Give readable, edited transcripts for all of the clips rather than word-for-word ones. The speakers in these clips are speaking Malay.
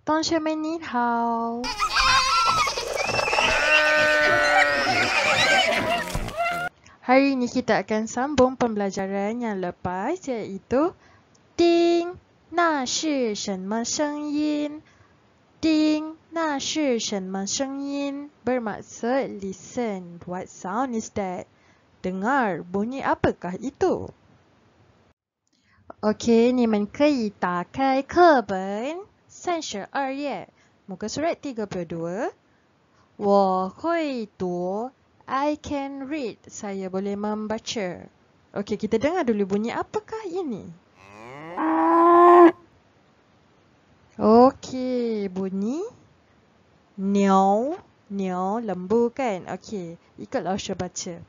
同学们你好。Hari ini kita akan sambung pembelajaran yang lepas, iaitu Ding, 那是什么声音? Ding, 那是什么声音? Bermaksud listen. What sound is that? Dengar, bunyi apakah itu? OK, 你们可以打开课本32页 muka surat 32. 我会读 I can read. Saya boleh membaca. Okey, kita dengar dulu bunyi apakah ini? Okey, bunyi niao. Niao, lembu kan? Okey, ikutlah Usha baca.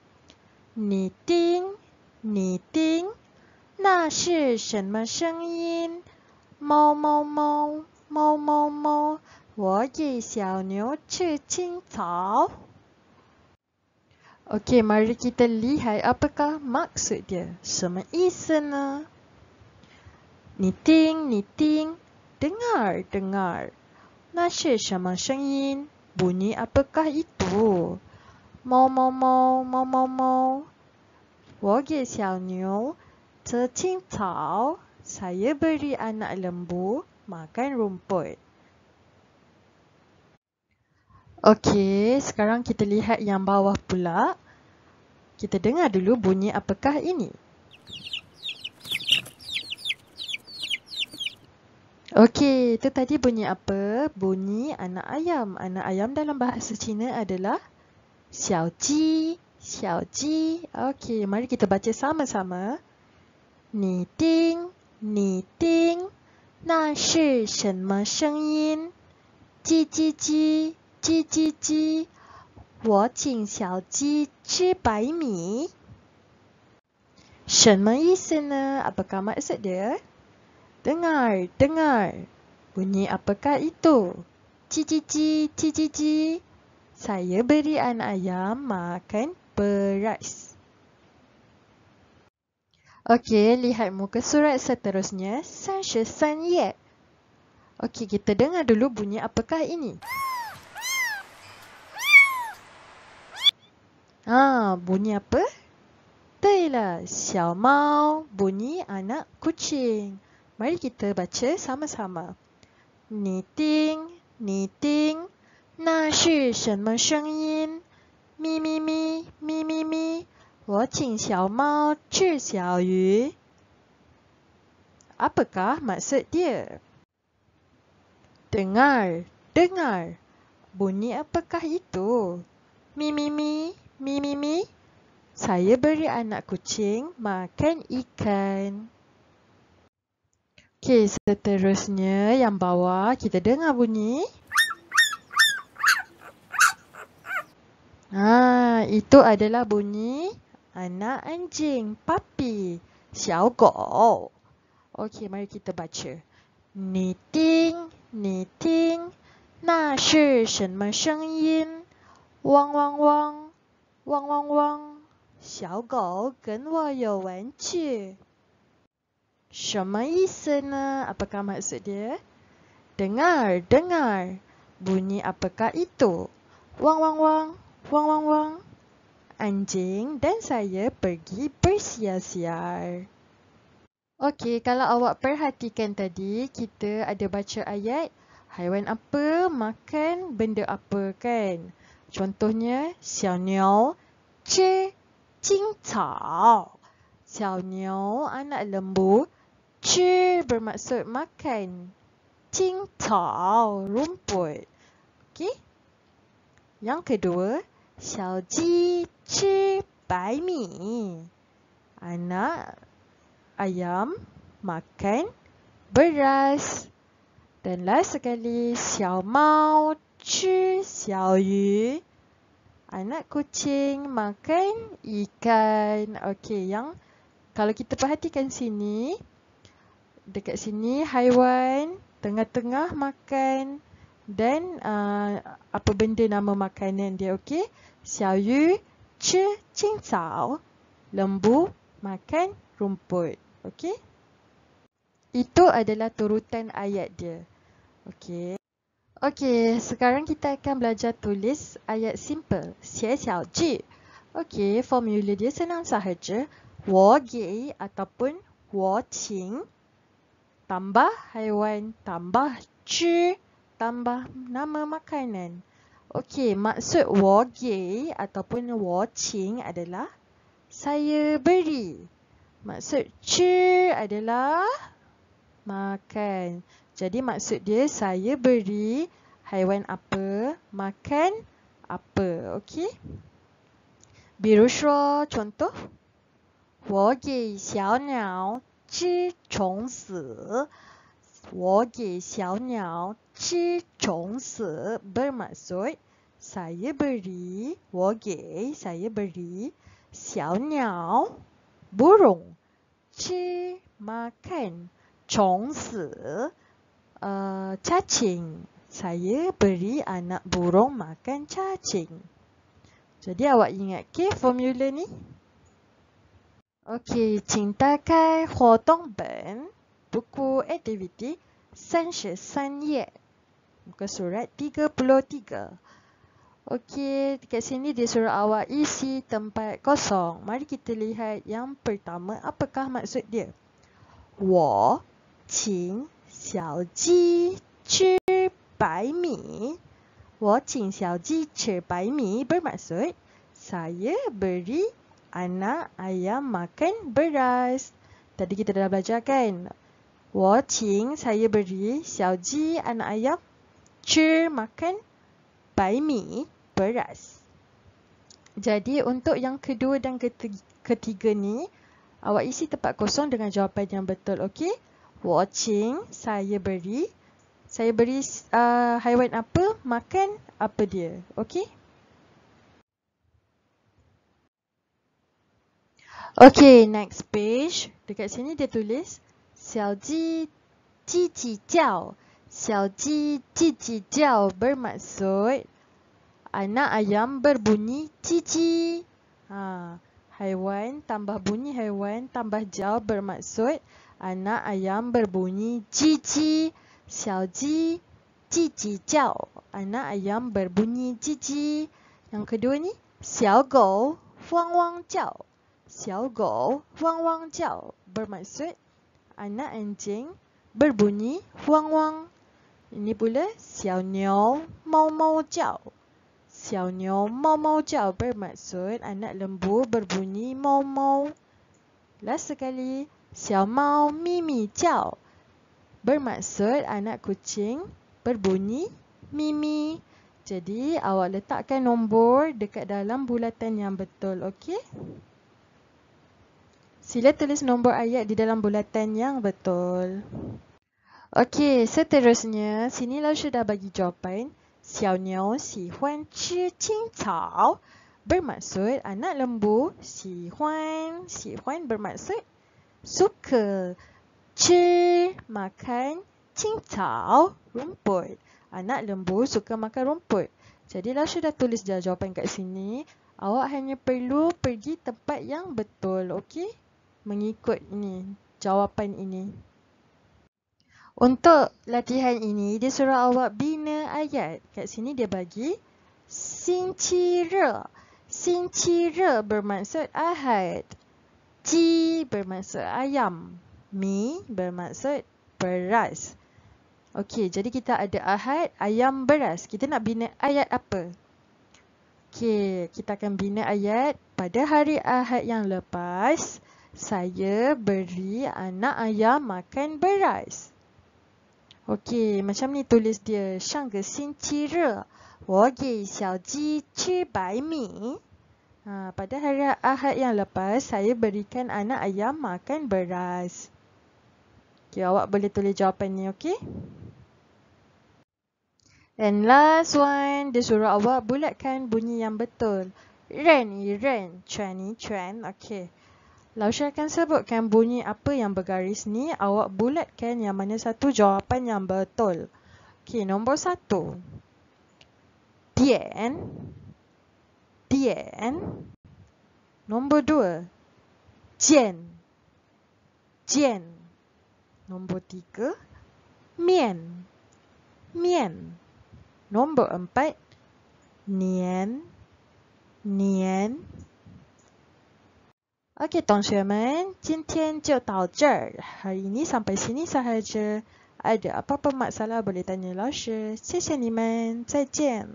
Ni ting, ni ting. 那是什么声音? 猫猫猫，猫猫猫。我给小牛吃青草。Okey, mari kita lihat apakah maksud dia. 什么意思呢? Ni ting, ni ting. Dengar, dengar. 那是什么声音? Bunyi apakah itu? 猫猫猫，猫猫猫。我给小牛吃青草. Saya beri anak lembu makan rumput. Okey, sekarang kita lihat yang bawah pula. Kita dengar dulu bunyi apakah ini. Okey, itu tadi bunyi apa? Bunyi anak ayam. Anak ayam dalam bahasa Cina adalah xiao ji, xiao ji. Okey, mari kita baca sama-sama. Ni ting, ni ting. 那是什么声音? 叽叽叽，叽叽叽。我请小鸡吃白米。什么意思呢? Apakah maksud dia? Dengar, dengar. Bunyi apakah itu? 叽叽叽，叽叽叽。Saya beri anak ayam makan beras. Okey, lihat muka surat seterusnya, 33页. Okey, kita dengar dulu bunyi apakah ini. Bunyi apa? 对了, 小猫, bunyi anak kucing. Mari kita baca sama-sama. 你听，你听，那是什么声音? 咪咪咪，咪咪咪。我请小猫吃小鱼. Apakah maksud dia? Dengar, dengar. Bunyi apakah itu? Mi mi mi, mi mi mi. Saya beri anak kucing makan ikan. Okey, seterusnya yang bawah kita dengar bunyi. Itu adalah bunyi anak anjing, puppy, 小狗. Okey, mari kita baca. 你听，你听，那是什么声音? 汪汪汪，汪汪汪。小狗跟我有玩具。什么意思呢? Apakah maksud dia? Dengar, dengar. Bunyi apakah itu? Wang wang wang, wang wang wang. Anjing dan saya pergi bersiar-siar. Okey, kalau awak perhatikan tadi, kita ada baca ayat haiwan apa makan benda apa kan? Contohnya, 小牛吃青草. 小牛, anak lembu. 吃 bermaksud makan. 青草, rumput. Okey? Yang kedua, 小鸡吃白米. Anak ayam makan beras. Dan last sekali, 小猫吃小鱼. Anak kucing makan ikan. Okey, yang kalau kita perhatikan sini, dekat sini haiwan, tengah-tengah makan dan apa benda nama makanan dia, okey? 小鱼吃青草. Lembu makan rumput. Okey? Itu adalah turutan ayat dia. Okey. Okey, sekarang kita akan belajar tulis ayat simple. Xie xiao ji. Okey, formula dia senang sahaja. Wo ge ataupun wo qing tambah haiwan tambah zhi tambah nama makanan. Okey, maksud wo ge ataupun wo qing adalah saya beri. Maksud zhi adalah makan. Jadi maksud dia saya beri haiwan apa, makan apa. Okey? Biru shuo, contoh. 我给小鸟吃虫子. 我给小鸟吃虫子 bermaksud saya beri, 我给 saya beri 小鸟 burung, 吃 makan, 虫子 cacing. Saya beri anak burung makan cacing. Jadi awak ingat ke formula ni? Okey, 请打开活动本 buku aktiviti 33 页 muka surat 33. Okey, dekat sini dia suruh awak isi tempat kosong. Mari kita lihat yang pertama, apakah maksud dia? 我请小鸡吃白米. 我请小鸡吃白米 bermaksud saya beri anak ayam makan beras. Tadi kita dah belajar kan? 我请 saya beri, 小鸡 anak ayam, 吃 makan, 白米 beras. Jadi untuk yang kedua dan ketiga ni, awak isi tempat kosong dengan jawapan yang betul, okey? 我请 saya beri haiwan apa, makan apa dia, okey? Okey, next page. Dekat sini dia tulis 小鸡叽叽叫. 小鸡叽叽叫 bermaksud anak ayam berbunyi cici. Haiwan tambah bunyi haiwan tambah jauh bermaksud anak ayam berbunyi cici. 小鸡叽叽叫 anak ayam berbunyi cici. Yang kedua ni 小狗汪汪叫. 小狗汪汪叫 bermaksud anak anjing berbunyi wang wang. Ini pula 小牛mau mau叫. 小牛mau mau叫 bermaksud anak lembu berbunyi mau mau. Last sekali 小猫咪咪叫 bermaksud anak kucing berbunyi mimi. Jadi awak letakkan nombor dekat dalam bulatan yang betul, okey? Sila tulis nombor ayat di dalam bulatan yang betul. Okey, seterusnya sini Lao Shi dah bagi jawapan. 小牛喜欢吃青草 bermaksud anak lembu 喜欢 bermaksud suka. 吃 makan, 青草 rumput. Anak lembu suka makan rumput. Jadi Lao Shi dah tulis dah jawapan kat sini. Awak hanya perlu pergi tempat yang betul, okey? Mengikut ini, jawapan ini. Untuk latihan ini, dia suruh awak bina ayat. Kat sini dia bagi 星期日. 星期日 bermaksud Ahad. Ji bermaksud ayam. Mi bermaksud beras. Okey, jadi kita ada Ahad, ayam, beras. Kita nak bina ayat apa? Okey, kita akan bina ayat. Pada hari Ahad yang lepas, saya beri anak ayam makan beras. Okey, macam ni tulis dia. 上个星期日我给小鸡吃白米. Pada hari Ahad yang lepas, saya berikan anak ayam makan beras. Okey, awak boleh tulis jawapan ni, okey? And last one, dia suruh awak bulatkan bunyi yang betul. 认一认, 圈一圈. Okey. Lao Shi akan sebutkan bunyi apa yang bergaris ni. Awak bulatkan yang mana satu jawapan yang betul. Okey, nombor 1. 点 点. Nombor 2. 见 见. Nombor 3. 面面. Nombor 4, 年 年 Okey, 同学们，今天就到这儿。hari ini sampai sini sahaja. Ada apa-apa masalah boleh tanya 老师。谢谢你们，再见。